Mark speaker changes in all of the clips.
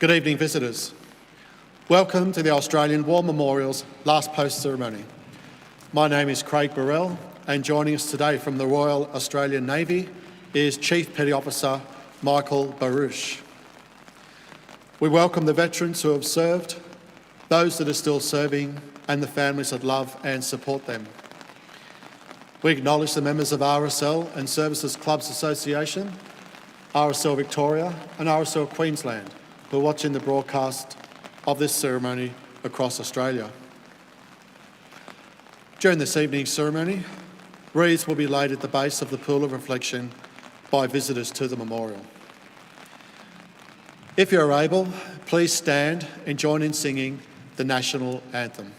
Speaker 1: Good evening, visitors. Welcome to the Australian War Memorial's last post ceremony. My name is Craig Burrell, and joining us today from the Royal Australian Navy is Chief Petty Officer Michael Baruch. We welcome the veterans who have served, those that are still serving, and the families that love and support them. We acknowledge the members of RSL and Services Clubs Association, RSL Victoria and RSL Queensland who are watching the broadcast of this ceremony across Australia. During this evening's ceremony, wreaths will be laid at the base of the pool of reflection by visitors to the memorial. If you're able, please stand and join in singing the National Anthem.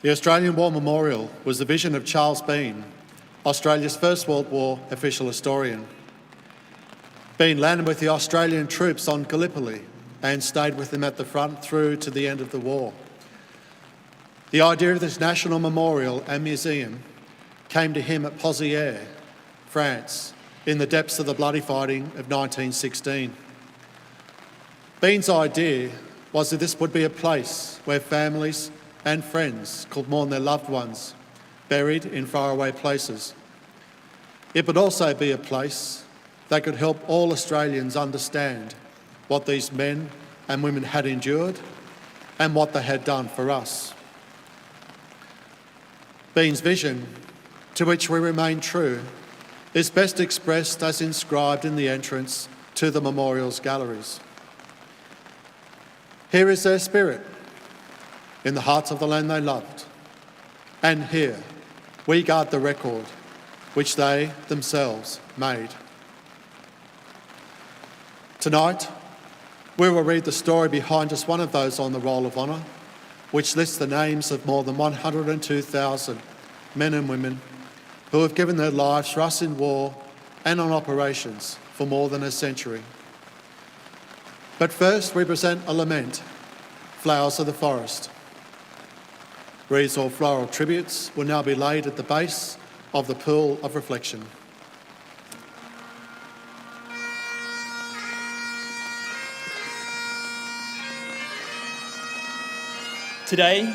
Speaker 1: The Australian War Memorial was the vision of Charles Bean, Australia's First World War official historian. Bean landed with the Australian troops on Gallipoli and stayed with them at the front through to the end of the war. The idea of this national memorial and museum came to him at Pozières, France, in the depths of the bloody fighting of 1916. Bean's idea was that this would be a place where families and friends could mourn their loved ones buried in faraway places. It would also be a place that could help all Australians understand what these men and women had endured and what they had done for us. Bean's vision, to which we remain true, is best expressed as inscribed in the entrance to the memorial's galleries. Here is their spirit, in the hearts of the land they loved. And here, we guard the record which they themselves made. Tonight, we will read the story behind just one of those on the Roll of Honour, which lists the names of more than 102,000 men and women who have given their lives for us in war and on operations for more than a century. But first, we present a lament, Flowers of the Forest. Wreaths or floral tributes will now be laid at the base of the pool of reflection.
Speaker 2: Today,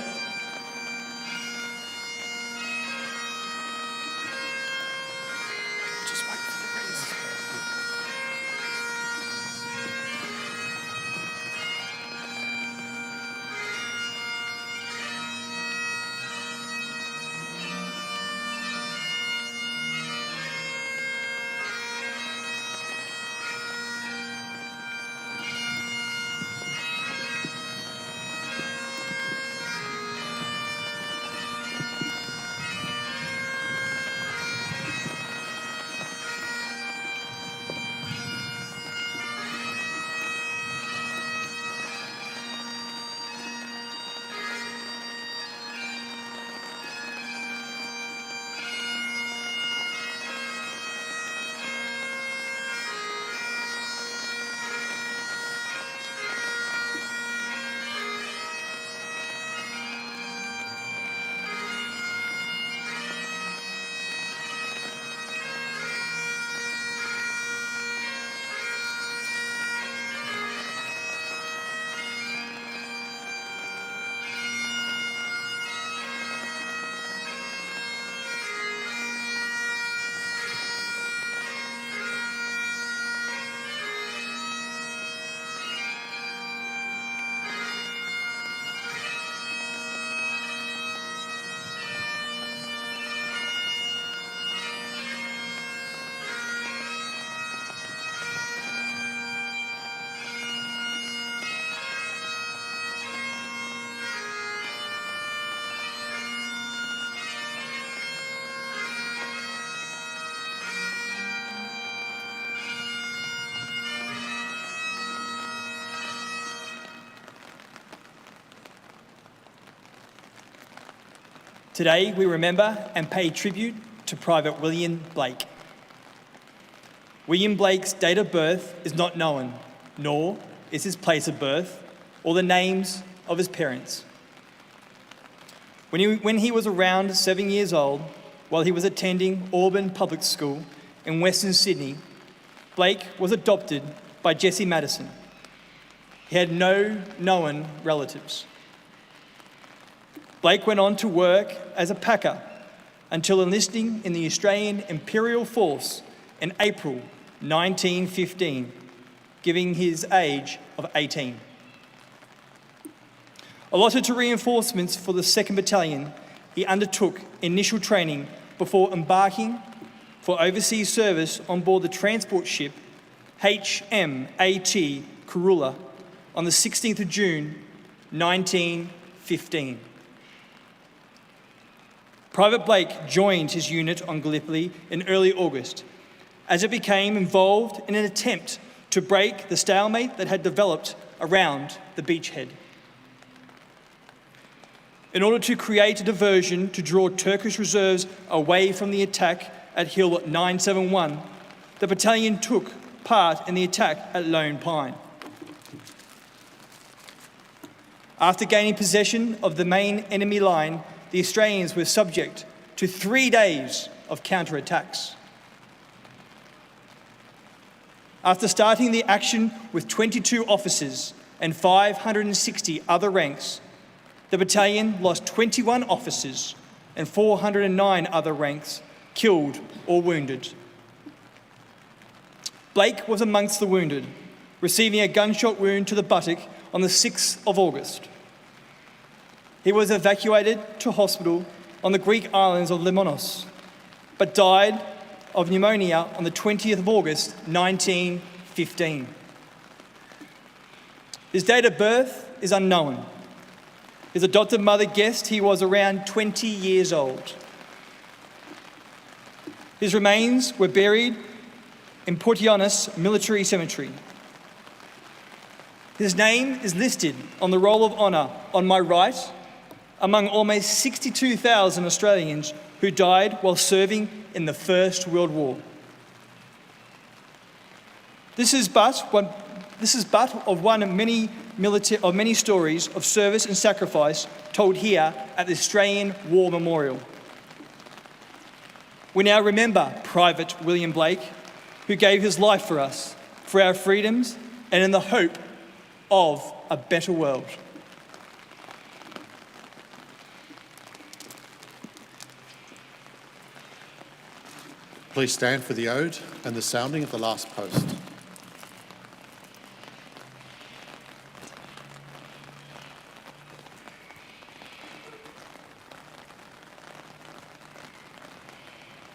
Speaker 2: Today we remember and pay tribute to Private William Blake. William Blake's date of birth is not known, nor is his place of birth or the names of his parents. When he was around 7 years old, while he was attending Auburn Public School in Western Sydney, Blake was adopted by Jessie Madison. He had no known relatives. Blake went on to work as a packer until enlisting in the Australian Imperial Force in April 1915, giving his age of 18. Allotted to reinforcements for the 2nd Battalion, he undertook initial training before embarking for overseas service on board the transport ship HMAT Kurula on the 16th of June 1915. Private Blake joined his unit on Gallipoli in early August as it became involved in an attempt to break the stalemate that had developed around the beachhead. In order to create a diversion to draw Turkish reserves away from the attack at Hill 971, the battalion took part in the attack at Lone Pine. After gaining possession of the main enemy line, the Australians were subject to 3 days of counterattacks. After starting the action with 22 officers and 560 other ranks, the battalion lost 21 officers and 409 other ranks killed or wounded. Blake was amongst the wounded, receiving a gunshot wound to the buttock on the 6th of August. He was evacuated to hospital on the Greek islands of Lemnos, but died of pneumonia on the 20th of August 1915. His date of birth is unknown. His adopted mother guessed he was around 20 years old. His remains were buried in Portionis Military Cemetery. His name is listed on the Roll of Honour on my right among almost 62,000 Australians who died while serving in the First World War. This is but of one of many stories of service and sacrifice told here at the Australian War Memorial. We now remember Private William Blake, who gave his life for us, for our freedoms, and in the hope of a better world.
Speaker 1: Please stand for the ode and the sounding of the last post.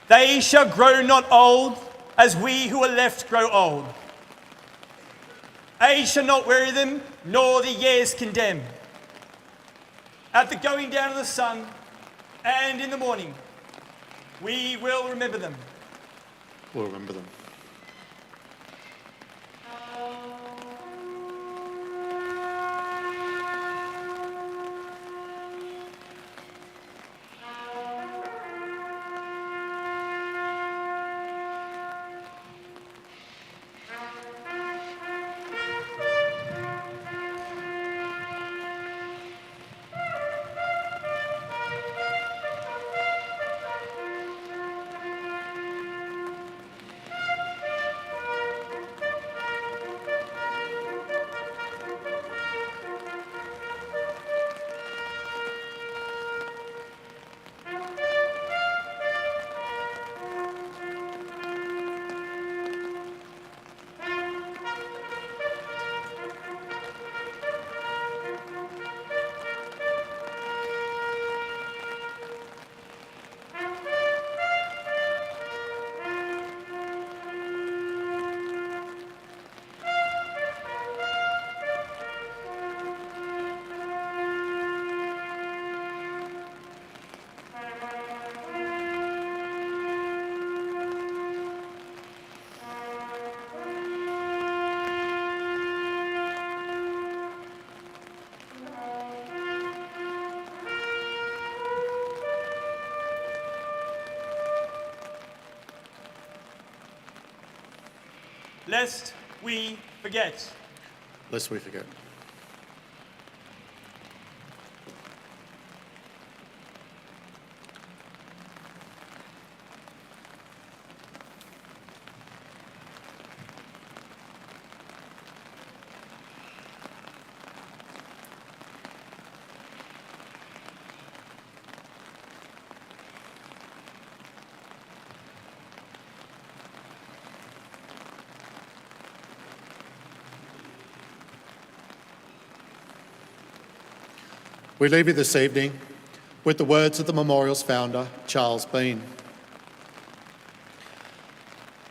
Speaker 2: They shall grow not old, as we who are left grow old. Age shall not weary them, nor the years condemn. At the going down of the sun, and in the morning, we will remember them.
Speaker 1: We'll remember them.
Speaker 2: lest we forget.
Speaker 1: Lest we forget. We leave you this evening with the words of the memorial's founder, Charles Bean.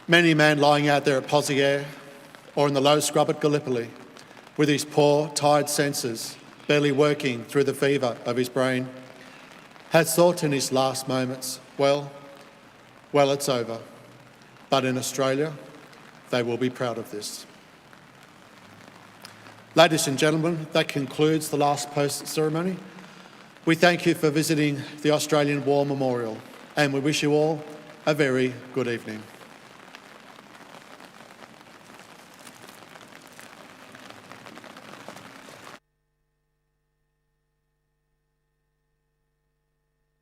Speaker 1: Many a man lying out there at Pozieres or in the low scrub at Gallipoli with his poor, tired senses barely working through the fever of his brain has thought in his last moments, well, it's over. But in Australia, they will be proud of this. Ladies and gentlemen, that concludes the last post ceremony. We thank you for visiting the Australian War Memorial and we wish you all a very good evening.